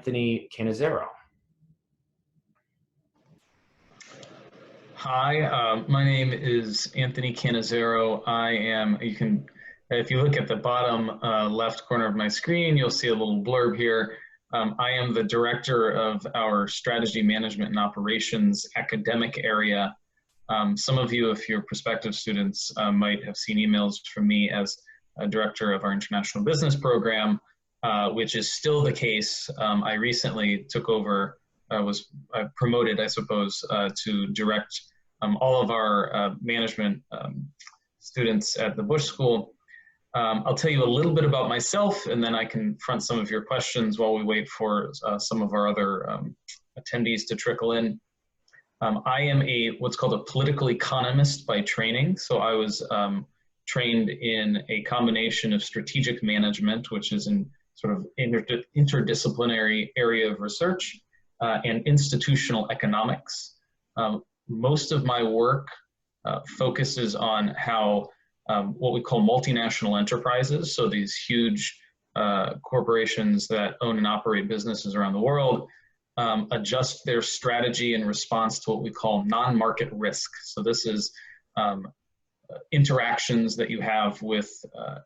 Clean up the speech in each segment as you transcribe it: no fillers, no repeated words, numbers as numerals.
Anthony Canizero. Hi, my name is Anthony Canizero. If you look at the bottom left corner of my screen, you'll see a little blurb here. I am the director of our strategy management and operations academic area. Some of you, if you're prospective students, might have seen emails from me as a director of our international business program, which is still the case. I recently took over, was promoted, I suppose, to direct all of our management students at the Bush School. I'll tell you a little bit about myself, and then I can front some of your questions while we wait for some of our other attendees to trickle in. I am what's called a political economist by training. So I was trained in a combination of strategic management, which is in sort of interdisciplinary area of research, and institutional economics. Most of my work focuses on how what we call multinational enterprises, so these huge corporations that own and operate businesses around the world, adjust their strategy in response to what we call non-market risk. So this is interactions that you have with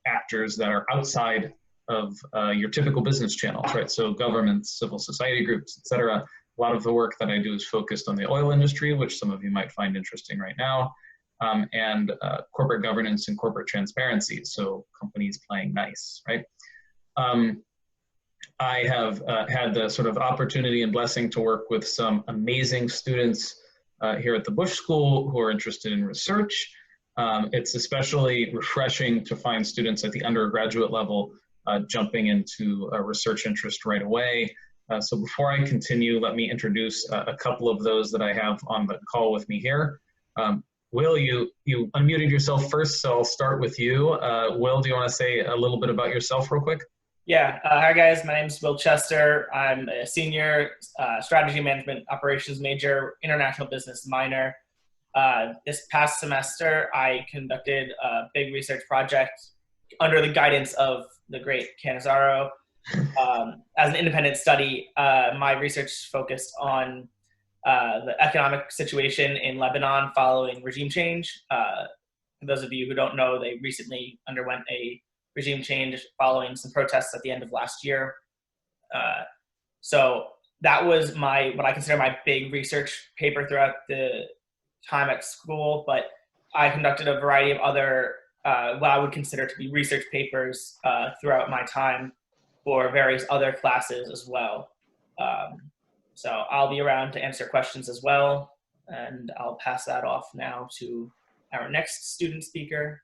actors that are outside of your typical business channels, right? So governments, civil society groups, et cetera. A lot of the work that I do is focused on the oil industry, which some of you might find interesting right now, and corporate governance and corporate transparency, so companies playing nice, right? I have had the sort of opportunity and blessing to work with some amazing students here at the Bush School who are interested in research. It's especially refreshing to find students at the undergraduate level jumping into a research interest right away. So before I continue, let me introduce a couple of those that I have on the call with me here. Will, you unmuted yourself first, so I'll start with you. Will, do you want to say a little bit about yourself real quick? Yeah, hi guys, my name is Will Chester. I'm a senior strategy management operations major, international business minor. This past semester, I conducted a big research project under the guidance of the great Canizaro. As an independent study, my research focused on the economic situation in Lebanon following regime change. For those of you who don't know, they recently underwent a regime change following some protests at the end of last year. So that was what I consider my big research paper throughout the time at school, but I conducted a variety of other, what I would consider to be research papers throughout my time for various other classes as well. So I'll be around to answer questions as well, and I'll pass that off now to our next student speaker.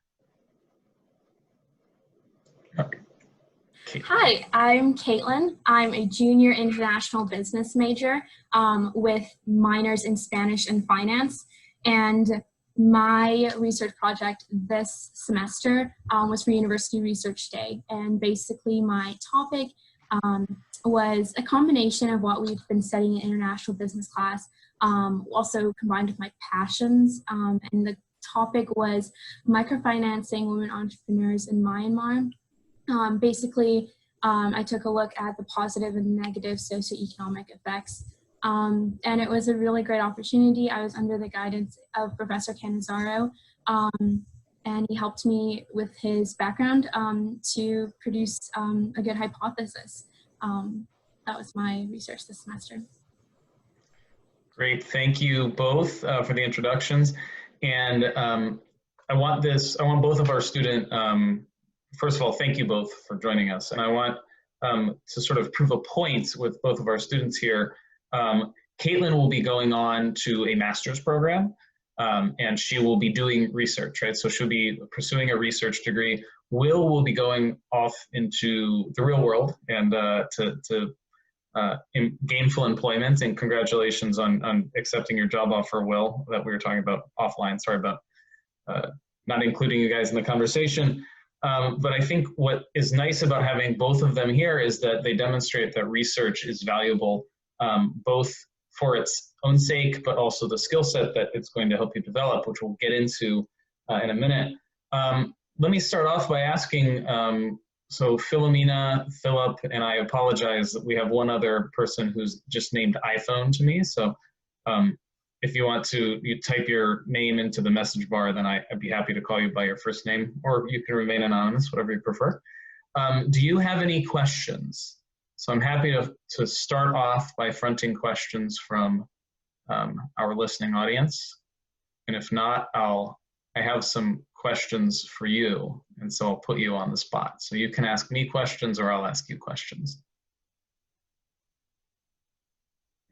Hi, I'm Caitlin. I'm a junior international business major with minors in Spanish and finance. And my research project this semester was for University Research Day. And basically my topic was a combination of what we've been studying in international business class, also combined with my passions. And the topic was microfinancing women entrepreneurs in Myanmar. Basically, I took a look at the positive and negative socioeconomic effects, and it was a really great opportunity. I was under the guidance of Professor Canizaro, and he helped me with his background to produce a good hypothesis. That was my research this semester. Great, thank you both for the introductions. And I want both of our student, first of all, thank you both for joining us. And I want to sort of prove a point with both of our students here. Caitlin will be going on to a master's program, and she will be doing research, right? So she'll be pursuing a research degree. Will be going off into the real world and in gainful employment, and congratulations on accepting your job offer, Will, that we were talking about offline. Sorry about not including you guys in the conversation. But I think what is nice about having both of them here is that they demonstrate that research is valuable, both for its own sake, but also the skill set that it's going to help you develop, which we'll get into in a minute. Let me start off by asking So Philomena, Philip, and I apologize that we have one other person who's just named iPhone to me. So if you want to, you type your name into the message bar, then I'd be happy to call you by your first name, or you can remain anonymous, whatever you prefer. Do you have any questions? So I'm happy to start off by fronting questions from our listening audience. And if not, I have some questions for you, and so I'll put you on the spot. So you can ask me questions or I'll ask you questions.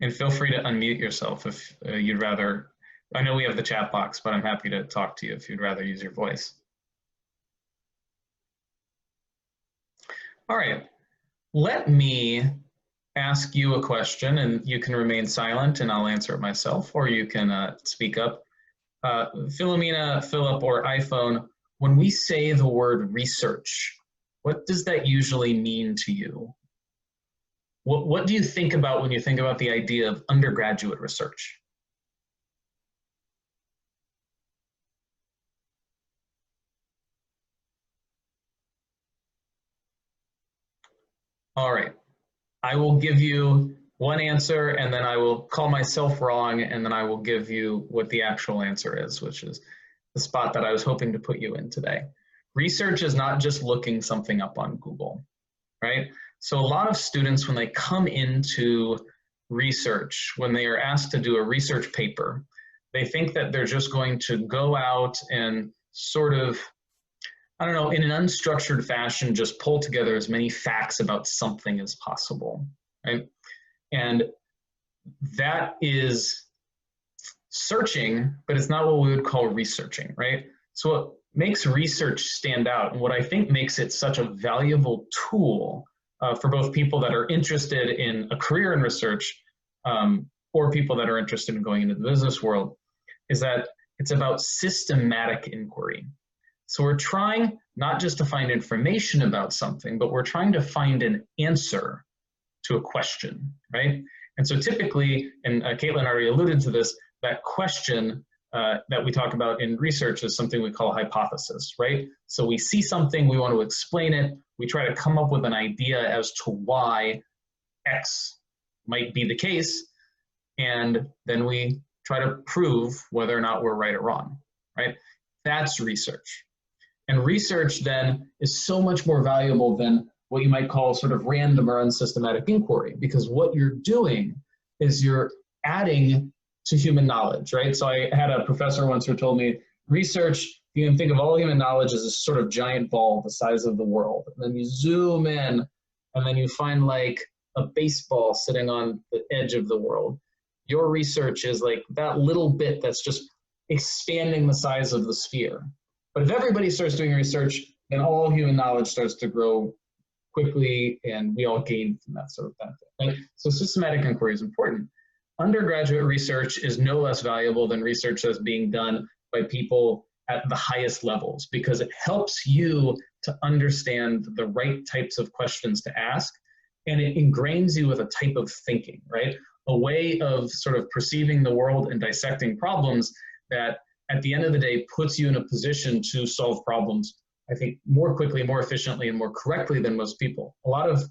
And feel free to unmute yourself if you'd rather. I know we have the chat box, but I'm happy to talk to you if you'd rather use your voice. All right, let me ask you a question, and you can remain silent and I'll answer it myself, or you can speak up. Philomena, Philip, or iPhone, when we say the word research, what does that usually mean to you? What do you think about when you think about the idea of undergraduate research? All right, I will give you one answer, and then I will call myself wrong, and then I will give you what the actual answer is, which is the spot that I was hoping to put you in today. Research is not just looking something up on Google, right? So a lot of students, when they come into research, when they are asked to do a research paper, they think that they're just going to go out and sort of, I don't know, in an unstructured fashion, just pull together as many facts about something as possible, right? And that is searching, but it's not what we would call researching, right? So what makes research stand out, and what I think makes it such a valuable tool for both people that are interested in a career in research or people that are interested in going into the business world, is that it's about systematic inquiry. So we're trying not just to find information about something, but we're trying to find an answer to a question, right? And so typically, and Caitlin already alluded to this, that question that we talk about in research is something we call a hypothesis, right? So we see something, we want to explain it, we try to come up with an idea as to why X might be the case, and then we try to prove whether or not we're right or wrong, right? That's research. And research then is so much more valuable than what you might call sort of random or unsystematic inquiry, because what you're doing is you're adding to human knowledge, right? So I had a professor once who told me, research, you can think of all human knowledge as a sort of giant ball the size of the world. And then you zoom in, and then you find like a baseball sitting on the edge of the world. Your research is like that little bit that's just expanding the size of the sphere. But if everybody starts doing research, then all human knowledge starts to grow quickly, and we all gain from that sort of benefit, right? So systematic inquiry is important. Undergraduate research is no less valuable than research that's being done by people at the highest levels, because it helps you to understand the right types of questions to ask, and it ingrains you with a type of thinking, right? A way of sort of perceiving the world and dissecting problems that at the end of the day puts you in a position to solve problems, I think, more quickly, more efficiently, and more correctly than most people. A lot of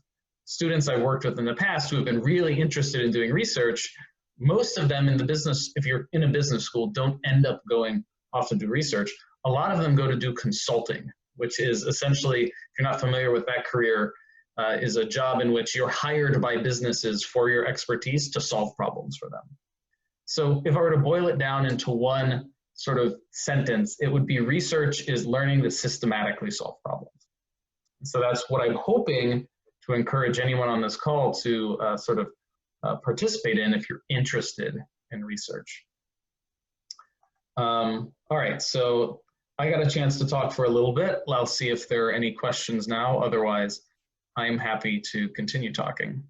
students I've worked with in the past who have been really interested in doing research, most of them in the business, if you're in a business school, don't end up going off to do research. A lot of them go to do consulting, which is essentially, if you're not familiar with that career, is a job in which you're hired by businesses for your expertise to solve problems for them. So if I were to boil it down into one sort of sentence, it would be research is learning to systematically solve problems. So that's what I'm hoping to encourage anyone on this call to sort of participate in if you're interested in research. All right, so I got a chance to talk for a little bit. I'll see if there are any questions now. Otherwise, I'm happy to continue talking.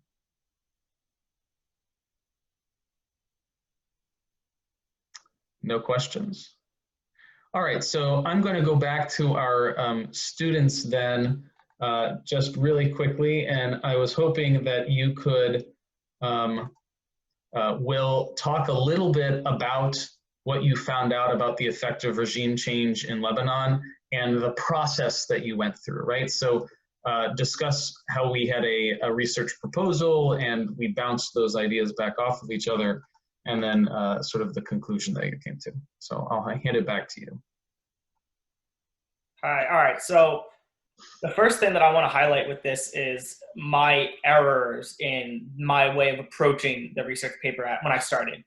No questions? All right, so I'm going to go back to our students then just really quickly, and I was hoping that you could, Will, talk a little bit about what you found out about the effect of regime change in Lebanon and the process that you went through, right? So discuss how we had a research proposal, and we bounced those ideas back off of each other, and then sort of the conclusion that you came to. So I'll hand it back to you. Hi, all right, so the first thing that I want to highlight with this is my errors in my way of approaching the research paper when I started.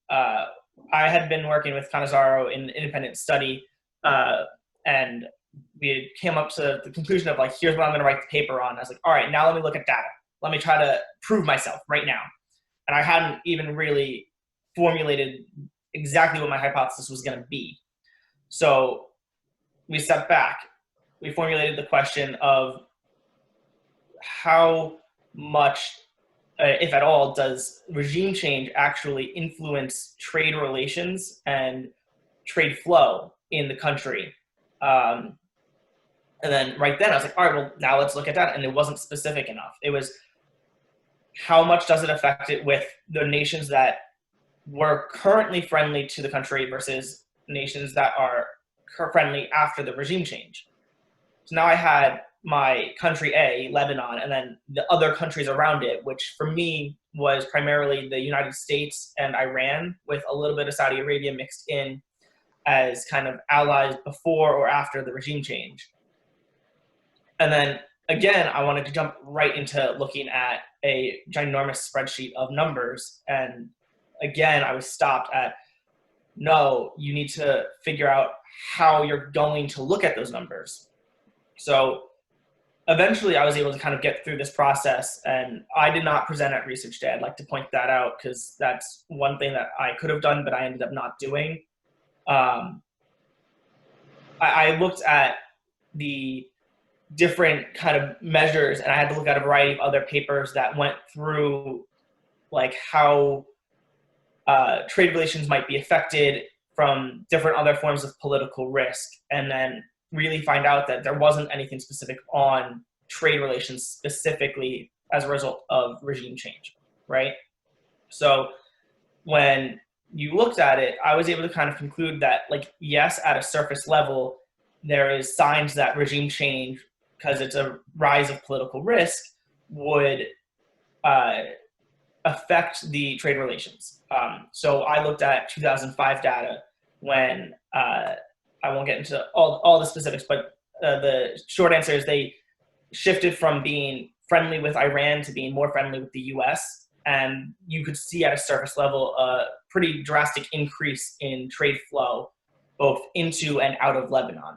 I had been working with Cannizzaro in independent study, and we came up to the conclusion of like, here's what I'm going to write the paper on. I was like, all right, now let me look at data. Let me try to prove myself right now. And I hadn't even really formulated exactly what my hypothesis was going to be. So we stepped back. We formulated the question of how much, if at all, does regime change actually influence trade relations and trade flow in the country? And then right then I was like, all right, well, now let's look at that. And it wasn't specific enough. It was how much does it affect it with the nations that were currently friendly to the country versus nations that are friendly after the regime change. So now I had my country A, Lebanon, and then the other countries around it, which for me was primarily the United States and Iran, with a little bit of Saudi Arabia mixed in as kind of allies before or after the regime change. And then again, I wanted to jump right into looking at a ginormous spreadsheet of numbers. And again, I was stopped at, no, you need to figure out how you're going to look at those numbers. So eventually I was able to kind of get through this process, and I did not present at Research Day. I'd like to point that out because that's one thing that I could have done, but I ended up not doing. I looked at the different kind of measures, and I had to look at a variety of other papers that went through like how trade relations might be affected from different other forms of political risk, and then really find out that there wasn't anything specific on trade relations specifically as a result of regime change, right? So when you looked at it, I was able to kind of conclude that, like, yes, at a surface level, there is signs that regime change, because it's a rise of political risk, would affect the trade relations. So I looked at 2005 data when, I won't get into all the specifics, but the short answer is they shifted from being friendly with Iran to being more friendly with the US. And you could see at a surface level a pretty drastic increase in trade flow, both into and out of Lebanon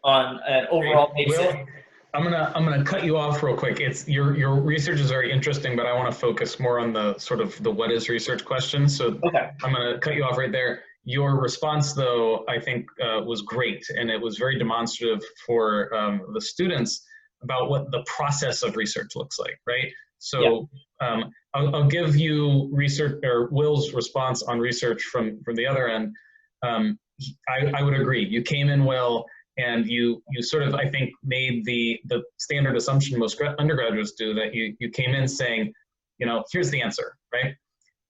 on an overall basis. Will, I'm gonna cut you off real quick. It's your research is very interesting, but I want to focus more on the sort of the what is research question. So okay. I'm gonna cut you off right there. Your response, though, I think was great, and it was very demonstrative for the students about what the process of research looks like, right? So yeah. I'll give you research, or Will's response on research from the other end. I would agree. You came in well, and you sort of, I think, made the standard assumption most undergraduates do, that you came in saying, you know, here's the answer, right?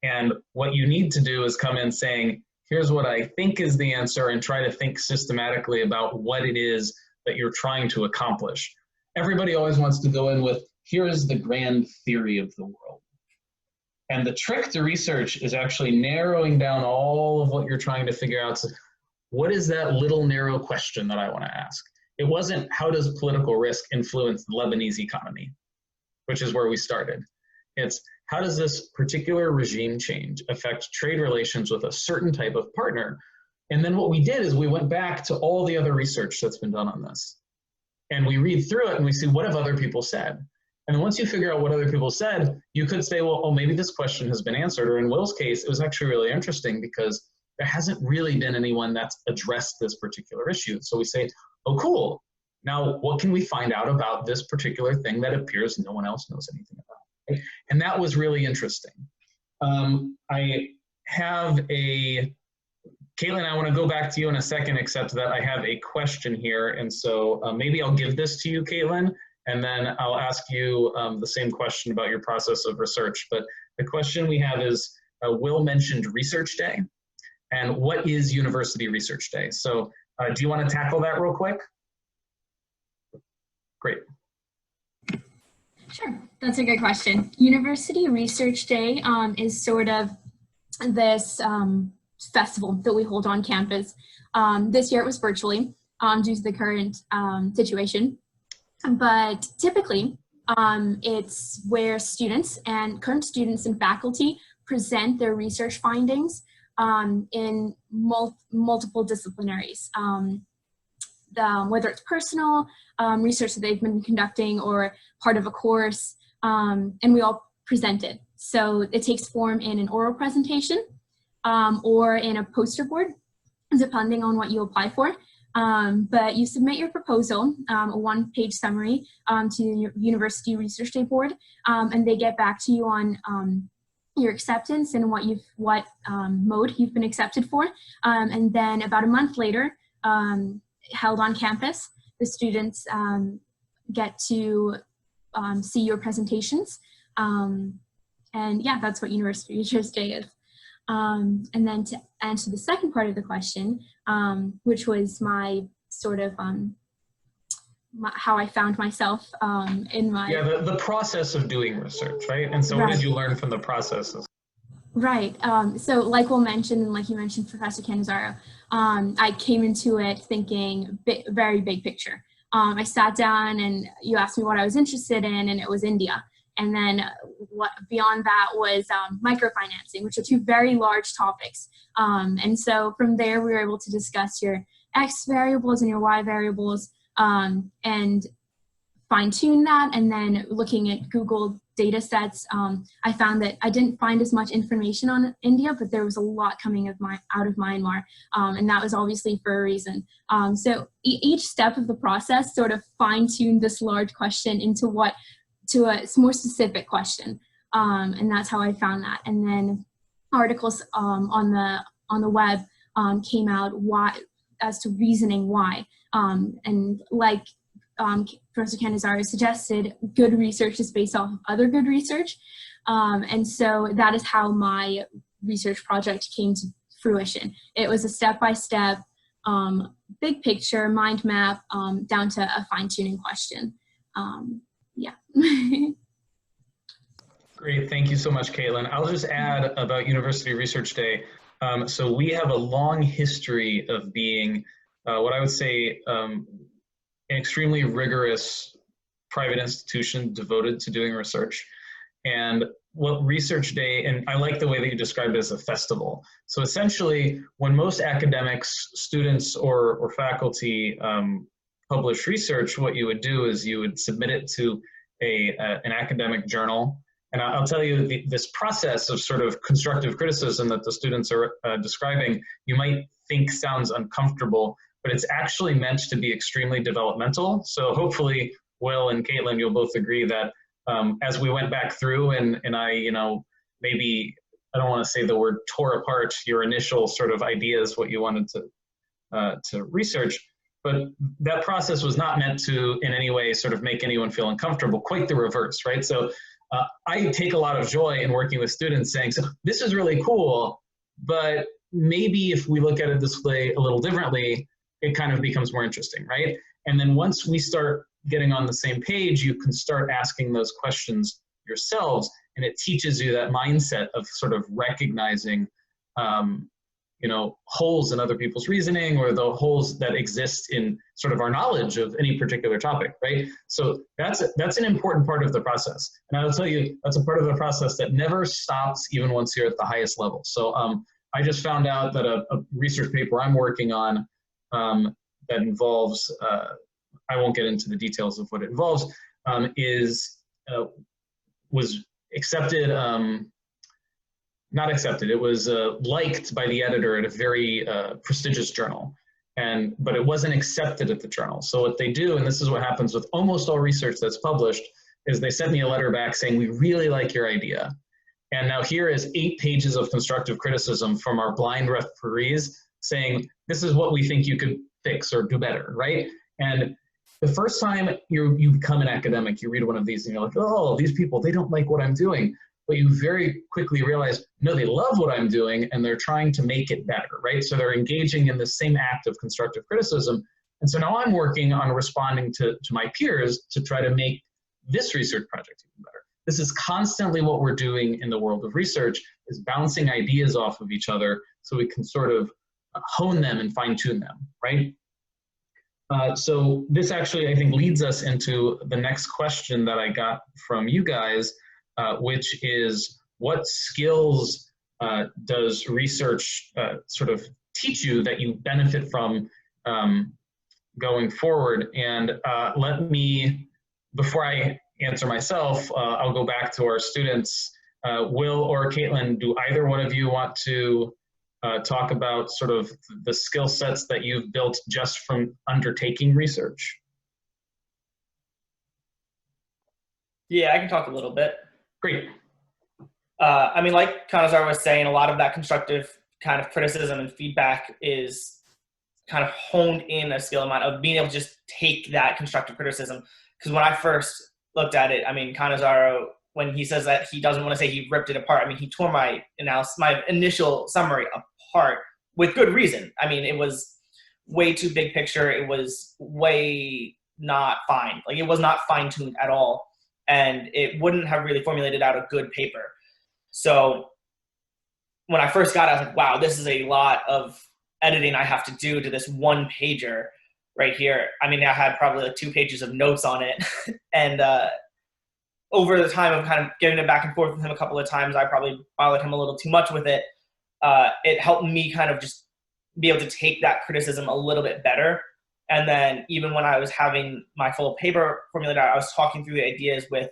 And what you need to do is come in saying, here's what I think is the answer, and try to think systematically about what it is that you're trying to accomplish. Everybody always wants to go in with, here's the grand theory of the world. And the trick to research is actually narrowing down all of what you're trying to figure out. So what is that little narrow question that I want to ask? It wasn't, how does political risk influence the Lebanese economy, which is where we started. It's, how does this particular regime change affect trade relations with a certain type of partner? And then what we did is we went back to all the other research that's been done on this. And we read through it and we see, what have other people said? And once you figure out what other people said, you could say, well, oh, maybe this question has been answered. Or in Will's case, it was actually really interesting because there hasn't really been anyone that's addressed this particular issue. So we say, oh, cool. Now, what can we find out about this particular thing that appears no one else knows anything about? And that was really interesting. I have Caitlin, I want to go back to you in a second, except that I have a question here. And so maybe I'll give this to you, Caitlin, and then I'll ask you the same question about your process of research. But the question we have is, Will mentioned Research Day. And what is University Research Day? So do you want to tackle that real quick? Great. Sure, that's a good question. University Research Day is sort of this festival that we hold on campus. This year it was virtually due to the current situation, but typically it's where students and current students and faculty present their research findings in multiple disciplinaries. Whether it's personal research that they've been conducting or part of a course, and we all present it. So it takes form in an oral presentation or in a poster board, depending on what you apply for. But you submit your proposal, a one-page summary to your University Research Day Board, and they get back to you on your acceptance and what mode you've been accepted for. And then about a month later, held on campus, the students get to see your presentations. And yeah, that's what University Research Day is. And then to answer the second part of the question, which was my sort of how I found myself in my... Yeah, the process of doing research, right? And so what did you learn from the processes? Right. So like we'll mention, and like you mentioned, Professor Cannizzaro, I came into it thinking very big picture. I sat down and you asked me what I was interested in, and it was India. And then what beyond that was microfinancing, which are two very large topics. And so from there, we were able to discuss your X variables and your Y variables and fine tune that. And then looking at Google data sets, I found that I didn't find as much information on India, but there was a lot coming out of Myanmar. And that was obviously for a reason. So each step of the process sort of fine tuned this large question into to a more specific question, and that's how I found that. And then articles on the web came out as to reasoning why, and like Professor Cannizzaro suggested, good research is based off of other good research, and so that is how my research project came to fruition. It was a step-by-step, big picture mind map down to a fine-tuning question. Yeah. Great, thank you so much, Caitlin. I'll just add about University Research Day. So we have a long history of being what I would say an extremely rigorous private institution devoted to doing research. And what Research Day, and I like the way that you described it as a festival. So essentially, when most academics, students, or faculty publish research, what you would do is you would submit it to an academic journal. And I'll tell you, this process of sort of constructive criticism that the students are describing, you might think sounds uncomfortable, but it's actually meant to be extremely developmental. So hopefully, Will and Caitlin, you'll both agree that as we went back through and I, maybe, I don't want to say the word tore apart your initial sort of ideas, what you wanted to research, but that process was not meant to in any way sort of make anyone feel uncomfortable, quite the reverse, right? So I take a lot of joy in working with students saying, so this is really cool, but maybe if we look at it this way a little differently, it kind of becomes more interesting, right? And then once we start getting on the same page, you can start asking those questions yourselves, and it teaches you that mindset of sort of recognizing holes in other people's reasoning, or the holes that exist in sort of our knowledge of any particular topic, right? So that's an important part of the process. And I will tell you, that's a part of the process that never stops even once you're at the highest level. So I just found out that a research paper I'm working on that involves, I won't get into the details of what it involves, was accepted, not accepted, it was liked by the editor at a very prestigious journal, but it wasn't accepted at the journal. So what they do, and this is what happens with almost all research that's published, is they sent me a letter back saying, we really like your idea. And now here is 8 pages of constructive criticism from our blind referees saying, this is what we think you could fix or do better, right? And the first time you become an academic, you read one of these and you're like, oh, these people, they don't like what I'm doing. But you very quickly realize, no, they love what I'm doing and they're trying to make it better, right? So they're engaging in the same act of constructive criticism. And so now I'm working on responding to my peers to try to make this research project even better. This is constantly what we're doing in the world of research, is bouncing ideas off of each other so we can sort of hone them and fine tune them, right? So this actually, I think, leads us into the next question that I got from you guys, which is, what skills does research sort of teach you that you benefit from going forward? And let me, before I answer myself, I'll go back to our students. Will or Caitlin, do either one of you want to talk about sort of the skill sets that you've built just from undertaking research? Yeah, I can talk a little bit. Great. I mean, like Kanazar was saying, a lot of that constructive kind of criticism and feedback is kind of honed in a skill amount of being able to just take that constructive criticism. Because when I first looked at it, I mean, Canizaro, when he says that he doesn't want to say he ripped it apart, I mean, he tore my analysis, my initial summary apart with good reason. I mean, it was way too big picture. It was way not fine. Like, it was not fine-tuned at all. And it wouldn't have really formulated out a good paper. So when I first got it, I was like, wow, this is a lot of editing I have to do to this one pager right here. I mean, I had probably like 2 pages of notes on it. And over the time of kind of getting it back and forth with him a couple of times, I probably bothered him a little too much with it. It helped me kind of just be able to take that criticism a little bit better. And then even when I was having my full paper formulated out, I was talking through the ideas with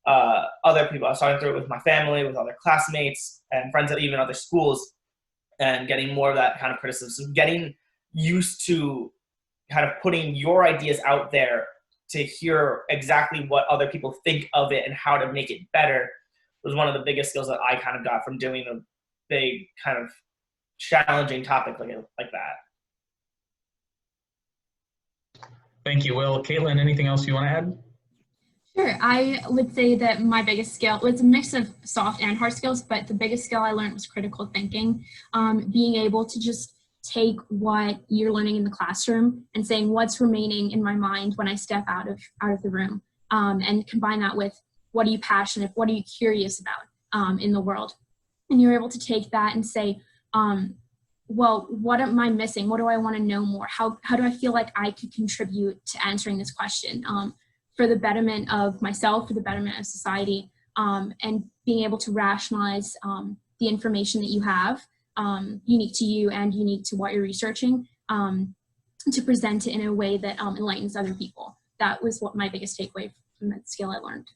other people. I was talking through it with my family, with other classmates and friends at even other schools, and getting more of that kind of criticism. So getting used to kind of putting your ideas out there to hear exactly what other people think of it and how to make it better was one of the biggest skills that I kind of got from doing a big kind of challenging topic like that. Thank you, Will. Caitlin, anything else you want to add? Sure. I would say that my biggest skill, it's a mix of soft and hard skills, but the biggest skill I learned was critical thinking. Being able to just take what you're learning in the classroom and saying what's remaining in my mind when I step out of the room, and combine that with what are you passionate, what are you curious about in the world. And you're able to take that and say, well, what am I missing? What do I want to know more? How do I feel like I could contribute to answering this question? For the betterment of myself, for the betterment of society, and being able to rationalize the information that you have, unique to you and unique to what you're researching, to present it in a way that enlightens other people. That was what my biggest takeaway from that skill I learned.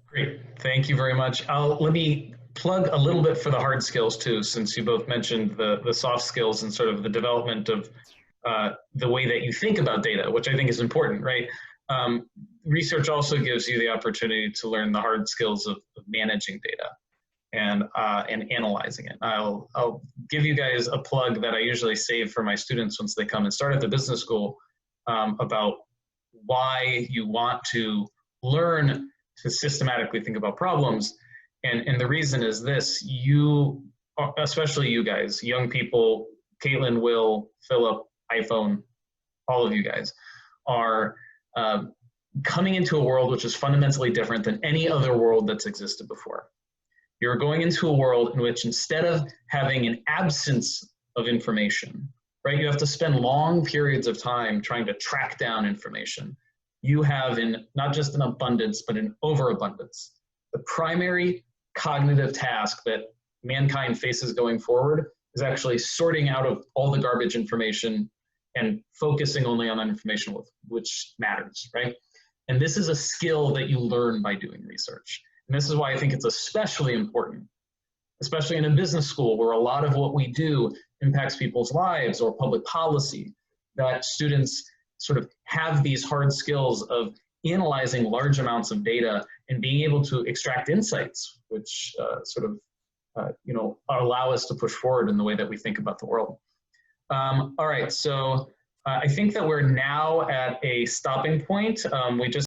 Great, thank you very much. Let me plug a little bit for the hard skills too, since you both mentioned the soft skills and sort of the development of the way that you think about data, which I think is important, right? Research also gives you the opportunity to learn the hard skills of managing data and analyzing it. I'll give you guys a plug that I usually save for my students once they come and start at the business school, about why you want to learn to systematically think about problems. And the reason is this: you, especially you guys, young people, Caitlin, Will, Philip, iPhone, all of you guys are coming into a world which is fundamentally different than any other world that's existed before. You're going into a world in which, instead of having an absence of information, right, you have to spend long periods of time trying to track down information. You have not just an abundance, but an overabundance. The primary cognitive task that mankind faces going forward is actually sorting out of all the garbage information and focusing only on information which matters, right? And this is a skill that you learn by doing research. And this is why I think it's especially important, especially in a business school where a lot of what we do impacts people's lives or public policy, that students sort of have these hard skills of analyzing large amounts of data and being able to extract insights, which allow us to push forward in the way that we think about the world. All right, so I think that we're now at a stopping point. We just